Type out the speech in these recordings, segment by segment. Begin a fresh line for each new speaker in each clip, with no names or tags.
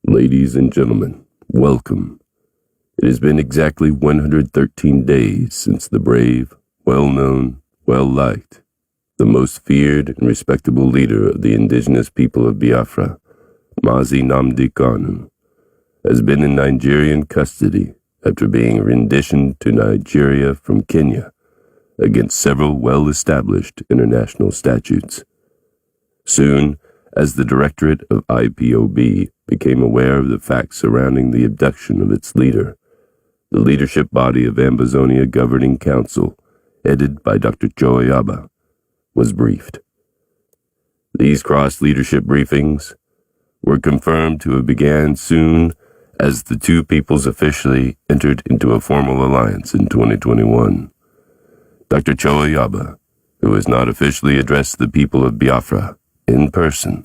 Ladies and gentlemen, welcome. It has been exactly 113 days since the brave, well-known, well-liked, the most feared and respectable leader of the indigenous people of Biafra, Mazi Nnamdi Kanu, has been in Nigerian custody after being renditioned to Nigeria from Kenya against several well-established international statutes. Soon, as the Directorate of IPOB became aware of the facts surrounding the abduction of its leader, the leadership body of Ambazonia Governing Council, headed by Dr. Choyaba, was briefed. These cross-leadership briefings were confirmed to have began soon as the two peoples officially entered into a formal alliance in 2021. Dr. Choyaba, who has not officially addressed the people of Biafra in person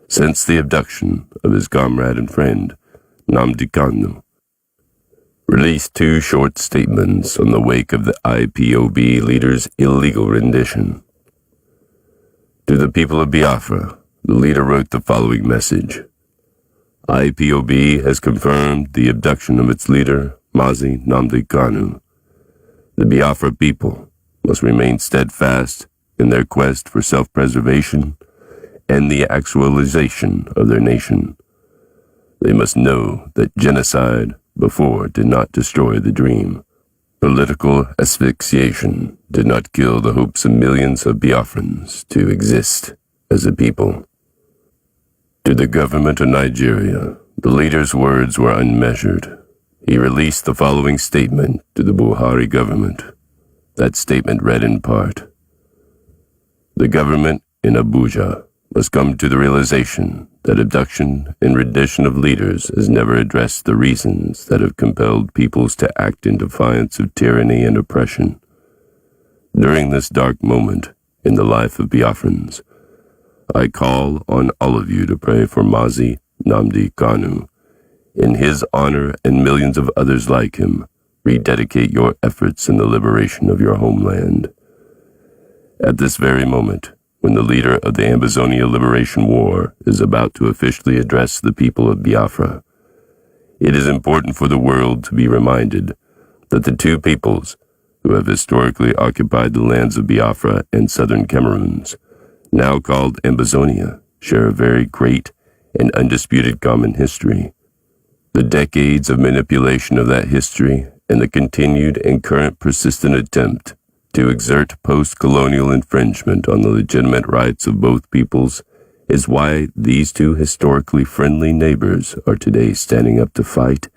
since the abduction of his comrade and friend, Nnamdi Kanu, released two short statements on the wake of the IPOB leader's illegal rendition. To the people of Biafra, the leader wrote the following message. IPOB has confirmed the abduction of its leader, Mazi Nnamdi Kanu. The Biafra people must remain steadfast in their quest for self-preservation and the actualization of their nation. They must know that genocide before did not destroy the dream. Political asphyxiation did not kill the hopes of millions of Biafrans to exist as a people. To the government of Nigeria, the leader's words were unmeasured. He released the following statement to the Buhari government. That statement read in part, "The government in Abuja must come to the realization that abduction and rendition of leaders has never addressed the reasons that have compelled peoples to act in defiance of tyranny and oppression. During this dark moment in the life of Biafrans, I call on all of you to pray for Mazi Nnamdi Kanu. In his honor and millions of others like him, rededicate your efforts in the liberation of your homeland." At this very moment, when the leader of the Ambazonia Liberation War is about to officially address the people of Biafra, it is important for the world to be reminded that the two peoples who have historically occupied the lands of Biafra and southern Cameroons, now called Ambazonia, share a very great and undisputed common history. The decades of manipulation of that history and the continued and current persistent attempt to exert post-colonial infringement on the legitimate rights of both peoples is why these two historically friendly neighbors are today standing up to fight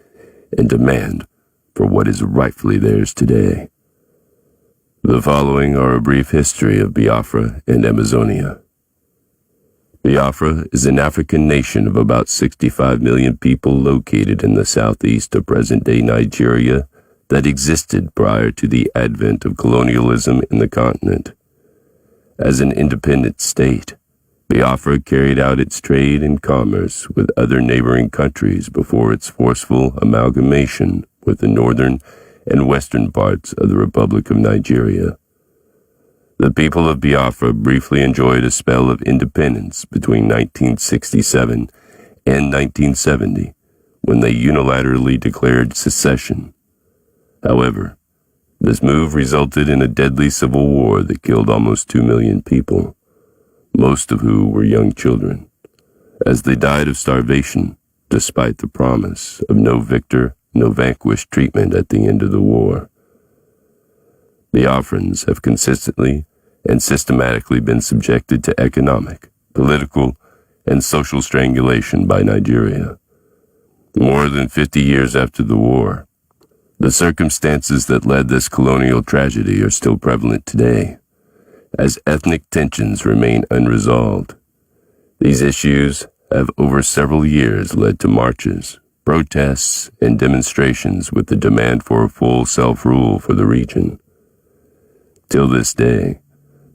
and demand for what is rightfully theirs today. The following are a brief history of Biafra and Amazonia. Biafra is an African nation of about 65 million people located in the southeast of present-day Nigeria that existed prior to the advent of colonialism in the continent. As an independent state, Biafra carried out its trade and commerce with other neighboring countries before its forceful amalgamation with the northern and western parts of the Republic of Nigeria. The people of Biafra briefly enjoyed a spell of independence between 1967 and 1970, when they unilaterally declared secession. However, this move resulted in a deadly civil war that killed almost 2 million people, most of who were young children, as they died of starvation despite the promise of no victor, no vanquished treatment at the end of the war. Biafrans have consistently and systematically been subjected to economic, political, and social strangulation by Nigeria. More than 50 years after the war, the circumstances that led this colonial tragedy are still prevalent today, as ethnic tensions remain unresolved. These issues have over several years led to marches, protests, and demonstrations with the demand for a full self-rule for the region. Till this day,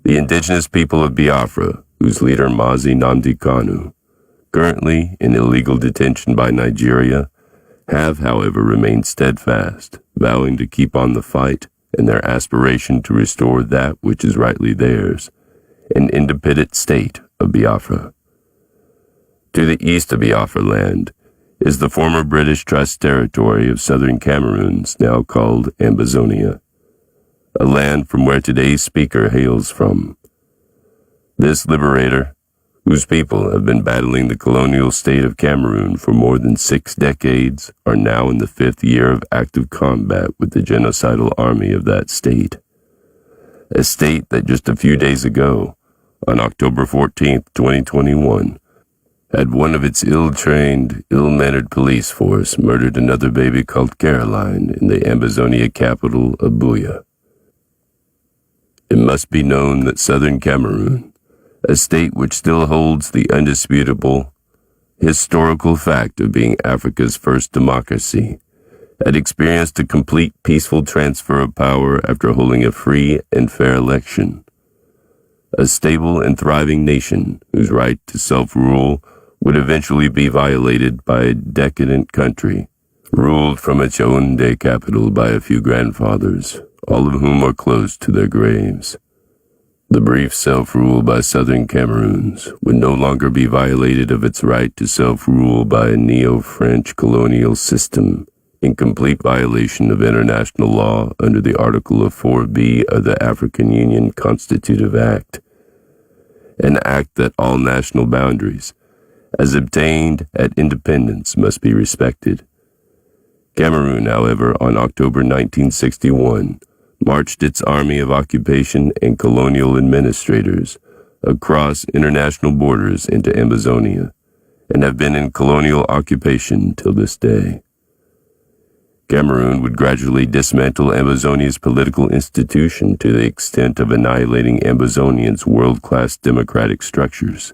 the indigenous people of Biafra, whose leader Mazi Nnamdi Kanu, currently in illegal detention by Nigeria, have, however, remained steadfast, vowing to keep on the fight in their aspiration to restore that which is rightly theirs, an independent state of Biafra. To the east of Biafra land, is the former British Trust territory of southern Cameroons, now called Ambazonia, a land from where today's speaker hails from. This liberator, whose people have been battling the colonial state of Cameroon for more than 6 decades, are now in the 5th year of active combat with the genocidal army of that state. A state that just a few days ago, on October 14, 2021, had one of its ill-trained, ill-mannered police force murdered another baby called Caroline in the Ambazonia capital, Abuja. It must be known that southern Cameroon, a state which still holds the undisputable historical fact of being Africa's first democracy, had experienced a complete peaceful transfer of power after holding a free and fair election. A stable and thriving nation whose right to self-rule would eventually be violated by a decadent country, ruled from its Yaoundé capital by a few grandfathers, all of whom are close to their graves. The brief self-rule by southern Cameroons would no longer be violated of its right to self-rule by a neo-French colonial system, in complete violation of international law under the Article of 4B of the African Union Constitutive Act, an act that all national boundaries, as obtained at independence, must be respected. Cameroon, however, on October 1961, marched its army of occupation and colonial administrators across international borders into Ambazonia, and have been in colonial occupation till this day. Cameroon would gradually dismantle Ambazonia's political institution to the extent of annihilating Ambazonians' world-class democratic structures,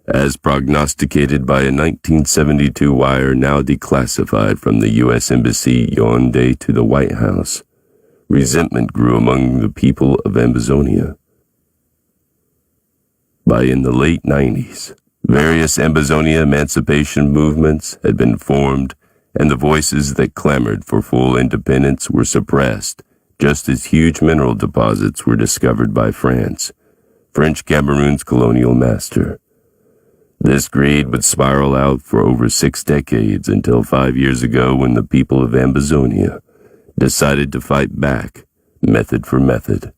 as prognosticated by a 1972 wire now declassified from the U.S. Embassy Yaoundé to the White House. Resentment grew among the people of Ambazonia. In the late 90s, various Ambazonia emancipation movements had been formed, and the voices that clamored for full independence were suppressed, just as huge mineral deposits were discovered by France, French Cameroon's colonial master. This greed would spiral out for over 6 decades until 5 years ago, when the people of Ambazonia decided to fight back, method for method.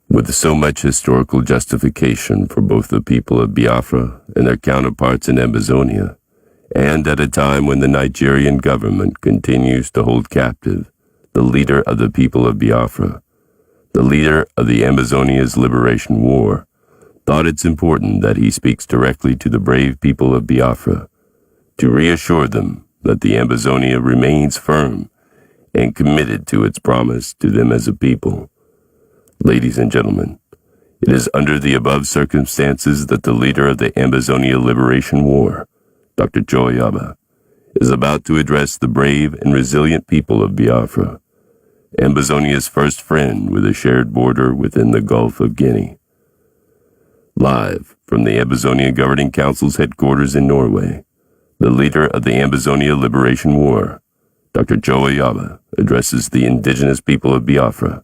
With so much historical justification for both the people of Biafra and their counterparts in Ambazonia, and at a time when the Nigerian government continues to hold captive the leader of the people of Biafra, the leader of the Ambazonia's liberation war, thought it's important that he speaks directly to the brave people of Biafra to reassure them that the Ambazonia remains firm and committed to its promise to them as a people. Ladies and gentlemen, it is under the above circumstances that the leader of the Ambazonia Liberation War, Dr. Joy Yaba, is about to address the brave and resilient people of Biafra, Ambazonia's first friend with a shared border within the Gulf of Guinea. Live from the Ambazonia Governing Council's headquarters in Norway, the leader of the Ambazonia Liberation War, Dr. Joy Yaba, addresses the indigenous people of Biafra.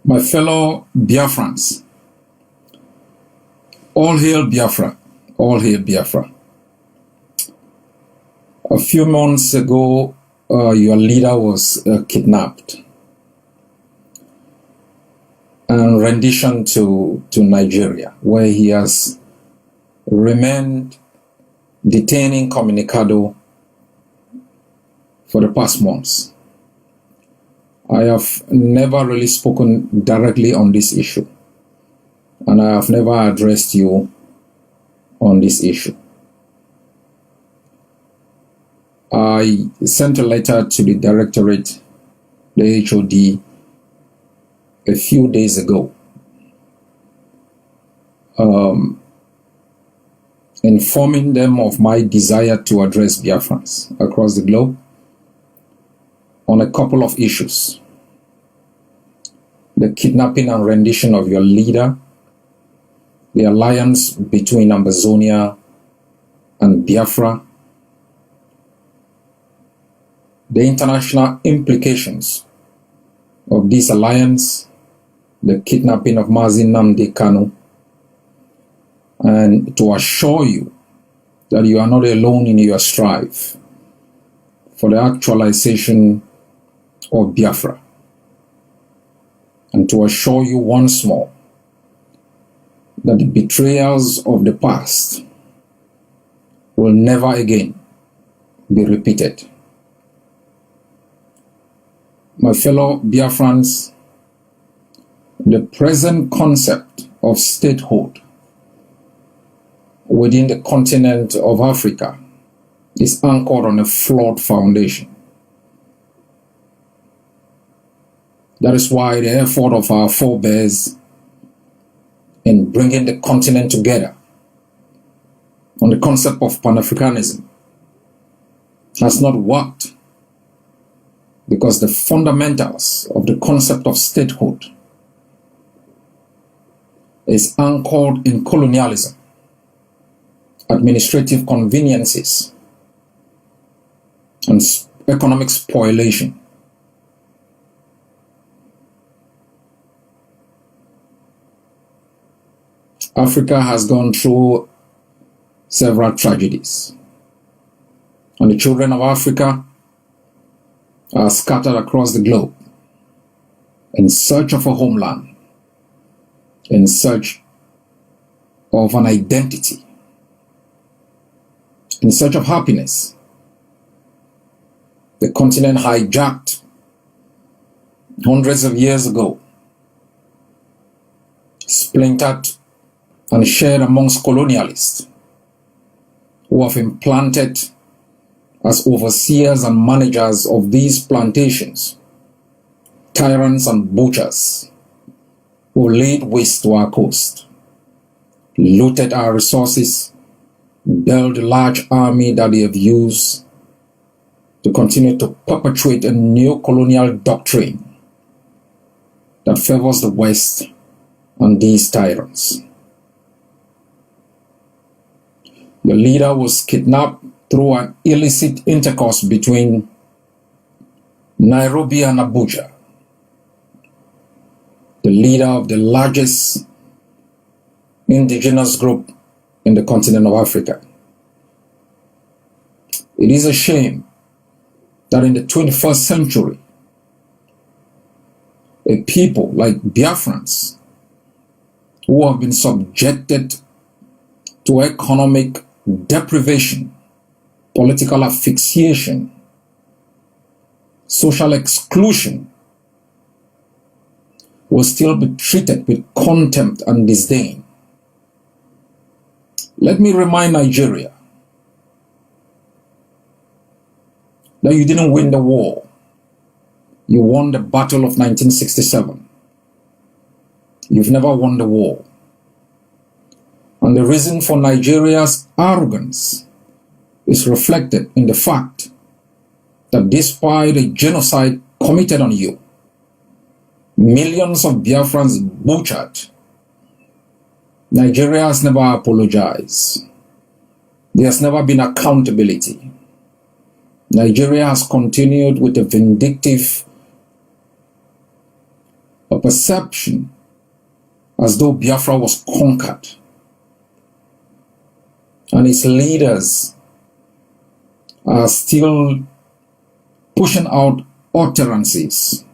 My fellow Biafrans, all hail Biafra, all hail Biafra. A few months ago, your leader was kidnapped and renditioned to Nigeria, where he has remained detaining Communicado for the past months. I have never really spoken directly on this issue, and I have never addressed you on this issue. I sent a letter to the directorate, the HOD, a few days ago, informing them of my desire to address Biafrans across the globe on a couple of issues: the kidnapping and rendition of your leader, the alliance between Ambazonia and Biafra, the international implications of this alliance, the kidnapping of Mazi Nnamdi Kanu, and to assure you that you are not alone in your strive for the actualization of Biafra, and to assure you once more that the betrayals of the past will never again be repeated. My fellow Biafrans, the present concept of statehood within the continent of Africa is anchored on a flawed foundation. That is why the effort of our forebears in bringing the continent together on the concept of Pan-Africanism has not worked, because the fundamentals of the concept of statehood is anchored in colonialism, administrative conveniences, and economic spoliation. Africa has gone through several tragedies, and the children of Africa are scattered across the globe in search of a homeland, in search of an identity, in search of happiness. The continent hijacked hundreds of years ago, splintered and shared amongst colonialists who have implanted as overseers and managers of these plantations tyrants and butchers who laid waste to our coast, looted our resources, built a large army that they have used to continue to perpetuate a new colonial doctrine that favors the West and these tyrants. The leader was kidnapped through an illicit intercourse between Nairobi and Abuja. The leader of the largest indigenous group in the continent of Africa. It is a shame that in the 21st century, a people like Biafrans, who have been subjected to economic deprivation, political asphyxiation, social exclusion, will still be treated with contempt and disdain. Let me remind Nigeria that you didn't win the war. You won the battle of 1967. You've never won the war. And the reason for Nigeria's arrogance is reflected in the fact that despite a genocide committed on you, millions of Biafrans butchered, Nigeria has never apologized. There has never been accountability. Nigeria has continued with a vindictive perception as though Biafra was conquered. And its leaders are still pushing out utterances,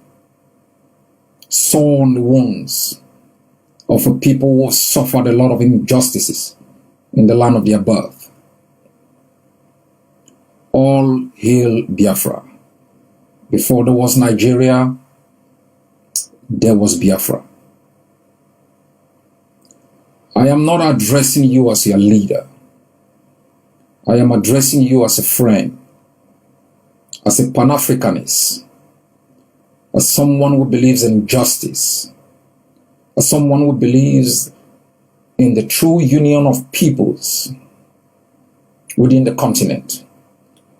sore on the wounds of a people who have suffered a lot of injustices in the land of their birth. All hail Biafra. Before there was Nigeria, there was Biafra. I am not addressing you as your leader. I am addressing you as a friend, as a Pan-Africanist, as someone who believes in justice, as someone who believes in the true union of peoples within the continent,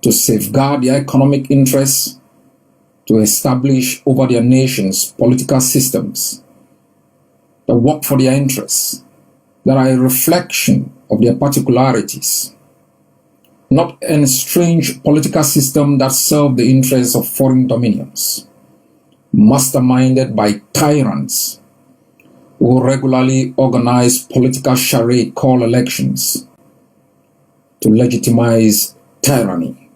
to safeguard their economic interests, to establish over their nations political systems that work for their interests, that are a reflection of their particularities, not an strange political system that serve the interests of foreign dominions, masterminded by tyrants We will regularly organize political charade call elections to legitimize tyranny.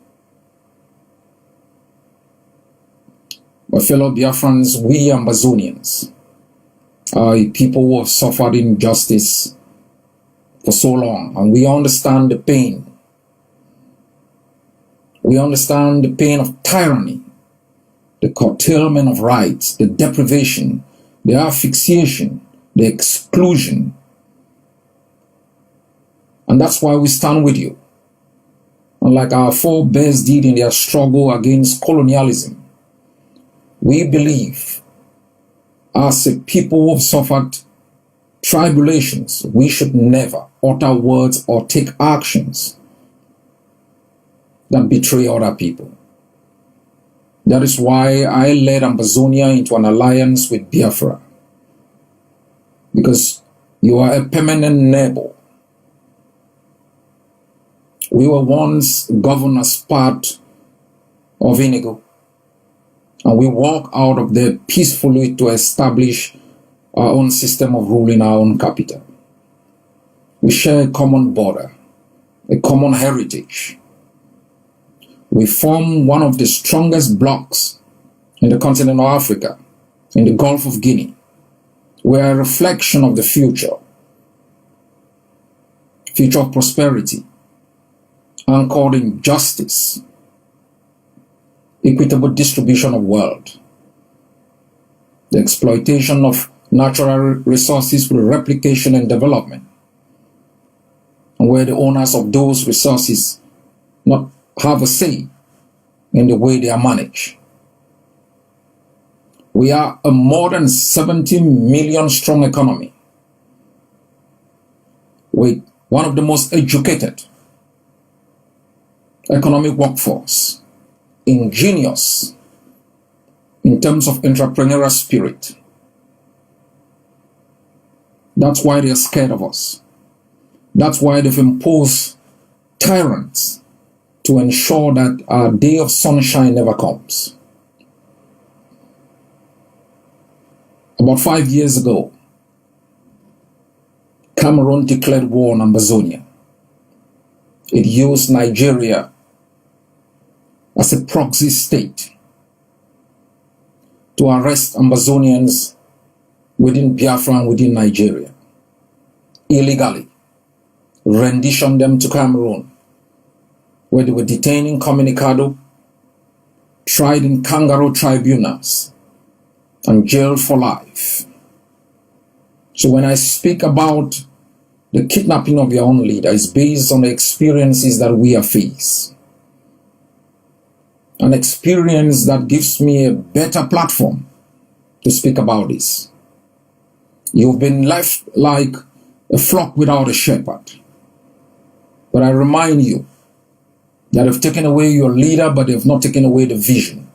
My fellow Biafrans, we Ambazonians are a people who have suffered injustice for so long, and we understand the pain. We understand the pain of tyranny, the curtailment of rights, the deprivation, the asphyxiation, the exclusion. And that's why we stand with you. And like our forebears did in their struggle against colonialism, we believe as a people who have suffered tribulations, we should never utter words or take actions that betray other people. That is why I led Ambazonia into an alliance with Biafra, because you are a permanent neighbor. We were once governed as part of Inigo, and we walk out of there peacefully to establish our own system of rule in our own capital. We share a common border, a common heritage. We form one of the strongest blocs in the continent of Africa, in the Gulf of Guinea. We are a reflection of the future of prosperity, anchored in justice, equitable distribution of wealth, the exploitation of natural resources for replication and development, and where the owners of those resources not have a say in the way they are managed. We are a more than 70 million strong economy with one of the most educated economic workforce, ingenious in terms of entrepreneurial spirit. That's why they're scared of us. That's why they've imposed tyrants to ensure that our day of sunshine never comes. About 5 years ago, Cameroon declared war on Ambazonia. It used Nigeria as a proxy state to arrest Ambazonians within Biafra and within Nigeria, illegally, rendition them to Cameroon, where they were detained in Communicado, tried in kangaroo tribunals, and jailed for life. So when I speak about the kidnapping of your own leader, it's based on the experiences that we have faced. An experience that gives me a better platform to speak about this. You've been left like a flock without a shepherd. But I remind you that they've taken away your leader, but they've not taken away the vision,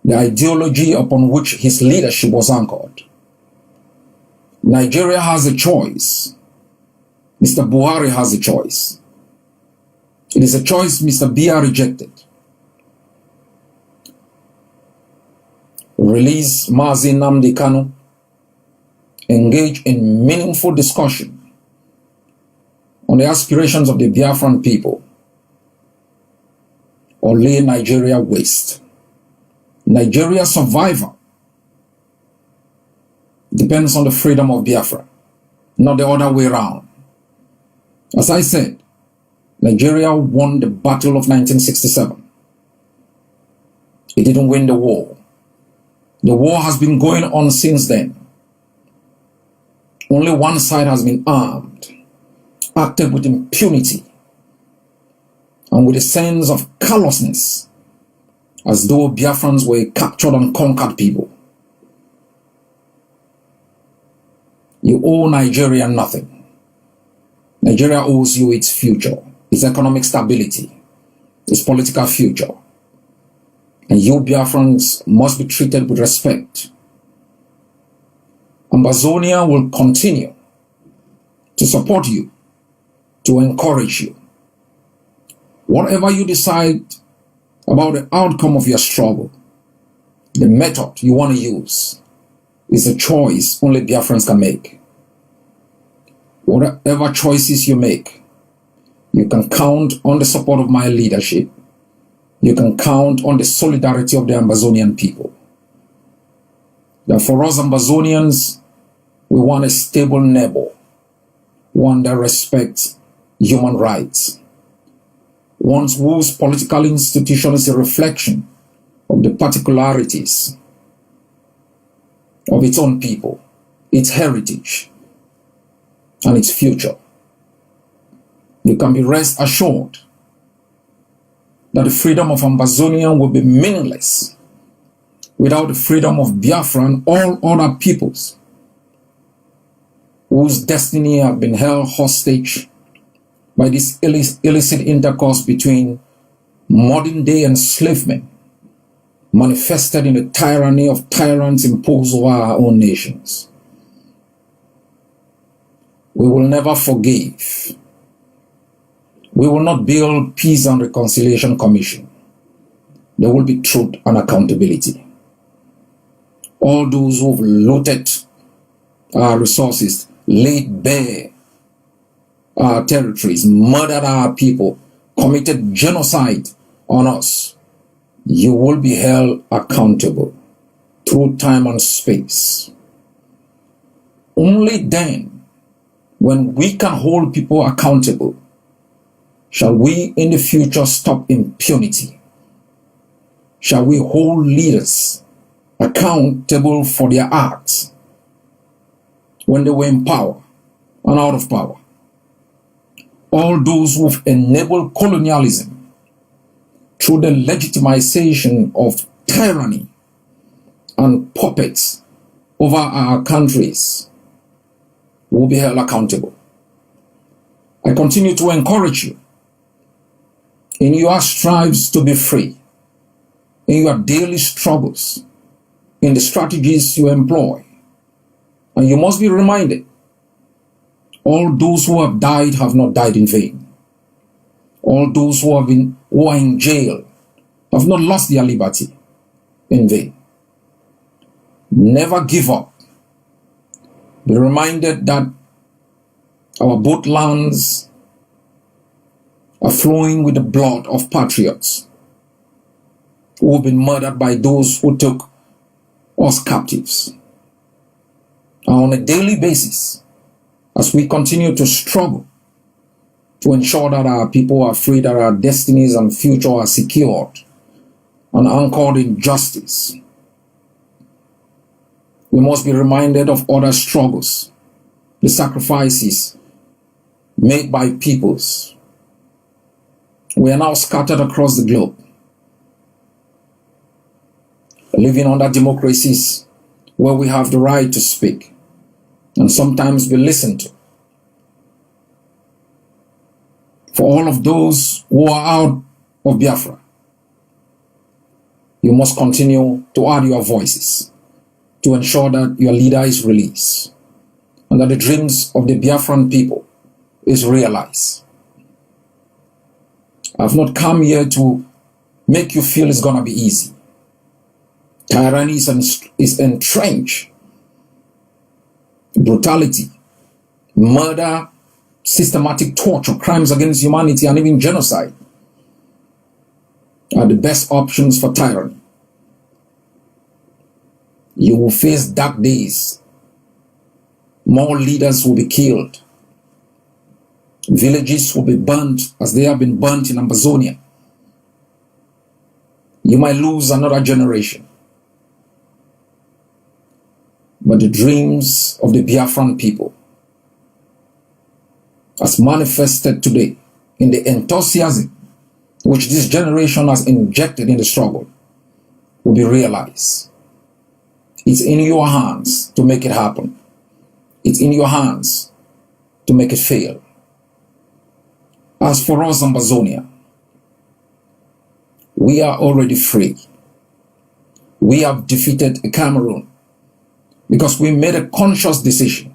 the ideology upon which his leadership was anchored. Nigeria has a choice. Mr. Buhari has a choice. It is a choice Mr. Biya rejected. Release Mazi Nnamdi Kanu. Engage in meaningful discussion on the aspirations of the Biafran people, or lay Nigeria waste. Nigeria's survival depends on the freedom of Biafra, not the other way around. As I said, Nigeria won the battle of 1967. It didn't win the war. The war has been going on since then. Only one side has been armed, acted with impunity, and with a sense of callousness, as though Biafrans were captured and conquered people. You owe Nigeria nothing. Nigeria owes you its future, its economic stability, its political future. And you Biafrans must be treated with respect. Ambazonia will continue to support you, to encourage you. Whatever you decide about the outcome of your struggle, the method you want to use, is a choice only Biafrans can make. Whatever choices you make, you can count on the support of my leadership. You can count on the solidarity of the Ambazonian people. That for us Ambazonians, we want a stable neighbor, one that respects human rights, one whose political institution is a reflection of the particularities of its own people, its heritage, and its future. You can be rest assured that the freedom of Ambazonia will be meaningless without the freedom of Biafra and all other peoples whose destiny have been held hostage by this illicit intercourse between modern-day enslavement manifested in the tyranny of tyrants imposed over our own nations. We will never forgive. We will not build Peace and Reconciliation Commission. There will be truth and accountability. All those who have looted our resources, laid bare our territories, murdered our people, committed genocide on us, you will be held accountable through time and space. Only then, when we can hold people accountable, shall we in the future stop impunity. Shall we hold leaders accountable for their acts when they were in power and out of power. All those who've enabled colonialism through the legitimization of tyranny and puppets over our countries will be held accountable. I continue to encourage you in your strives to be free, in your daily struggles, in the strategies you employ. And you must be reminded, all those who have died have not died in vain. All those who are in jail have not lost their liberty in vain. Never give up. Be reminded that our both lands are flowing with the blood of patriots who have been murdered by those who took us captives. And on a daily basis, as we continue to struggle to ensure that our people are free, that our destinies and future are secured and anchored in justice, we must be reminded of other struggles, the sacrifices made by peoples. We are now scattered across the globe, living under democracies where we have the right to speak and sometimes be listened to. For all of those who are out of Biafra, you must continue to add your voices to ensure that your leader is released and that the dreams of the Biafran people is realized. I've not come here to make you feel it's going to be easy. Tyranny is entrenched. Brutality, murder, systematic torture, crimes against humanity, and even genocide are the best options for tyranny. You will face dark days. More leaders will be killed. Villages will be burnt as they have been burnt in Amazonia. You might lose another generation. But the dreams of the Biafran people, as manifested today in the enthusiasm which this generation has injected in the struggle, will be realized. It's in your hands to make it happen. It's in your hands to make it fail. As for us, Amazonia, we are already free. We have defeated Cameroon because we made a conscious decision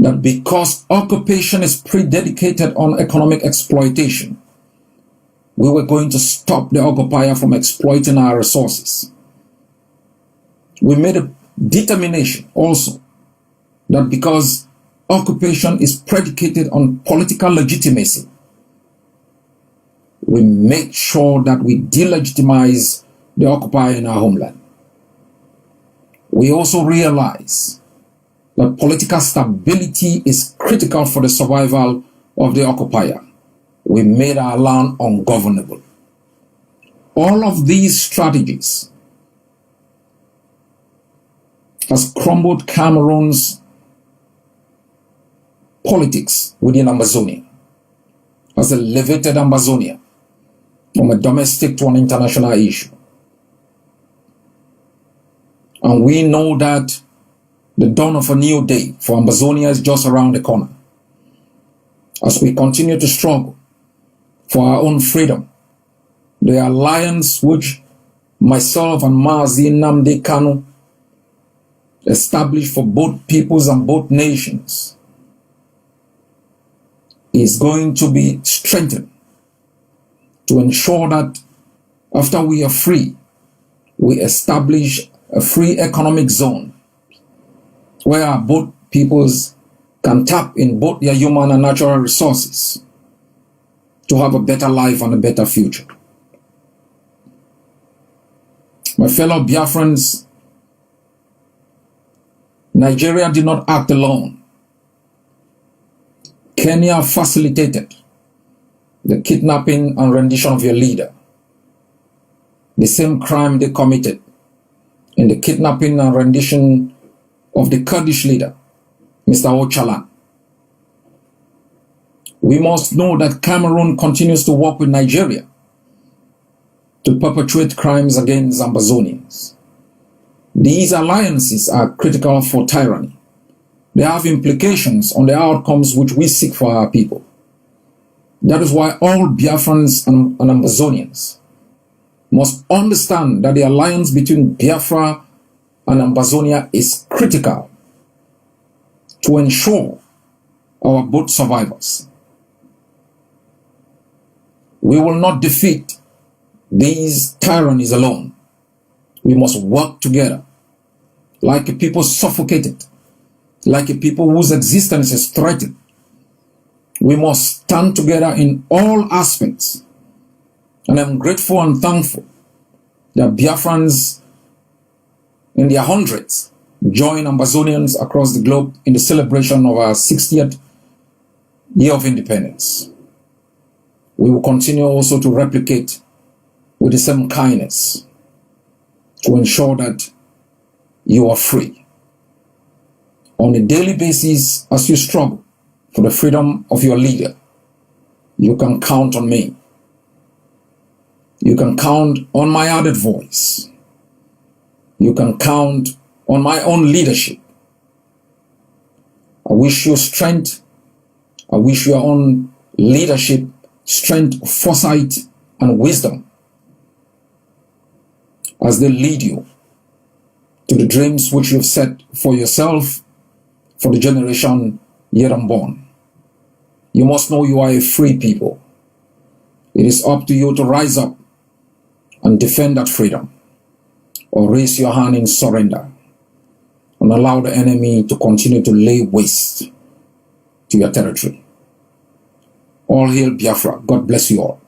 that because occupation is predicated on economic exploitation, we were going to stop the occupier from exploiting our resources. We made a determination also that because occupation is predicated on political legitimacy, we make sure that we delegitimize the occupier in our homeland. We also realize that political stability is critical for the survival of the occupier. We made our land ungovernable. All of these strategies has crumbled Cameroon's politics within Amazonia, has elevated Amazonia from a domestic to an international issue. And we know that the dawn of a new day for Amazonia is just around the corner. As we continue to struggle for our own freedom, the alliance which myself and Mazi Nnamdi Kanu established for both peoples and both nations is going to be strengthened to ensure that after we are free, we establish a free economic zone where both peoples can tap in both their human and natural resources to have a better life and a better future. My fellow Biafrans, Nigeria did not act alone. Kenya facilitated the kidnapping and rendition of your leader. The same crime they committed in the kidnapping and rendition of the Kurdish leader, Mr. Ocalan. We must know that Cameroon continues to work with Nigeria to perpetrate crimes against Ambazonians. These alliances are critical for tyranny. They have implications on the outcomes which we seek for our people. That is why all Biafrans and Ambazonians must understand that the alliance between Biafra and Ambazonia is critical to ensure our both survivors. We will not defeat these tyrannies alone. We must work together like a people suffocated, like a people whose existence is threatened. We must stand together in all aspects. And I'm grateful and thankful that Biafrans in their hundreds join Ambazonians across the globe in the celebration of our 60th year of independence. We will continue also to replicate with the same kindness to ensure that you are free. On a daily basis, as you struggle for the freedom of your leader, you can count on me. You can count on my added voice. You can count on my own leadership. I wish you strength. I wish your own leadership, strength, foresight, and wisdom as they lead you to the dreams which you've set for yourself, for the generation yet unborn. You must know you are a free people. It is up to you to rise up and defend that freedom, or raise your hand in surrender and allow the enemy to continue to lay waste to your territory. All hail Biafra. God bless you all.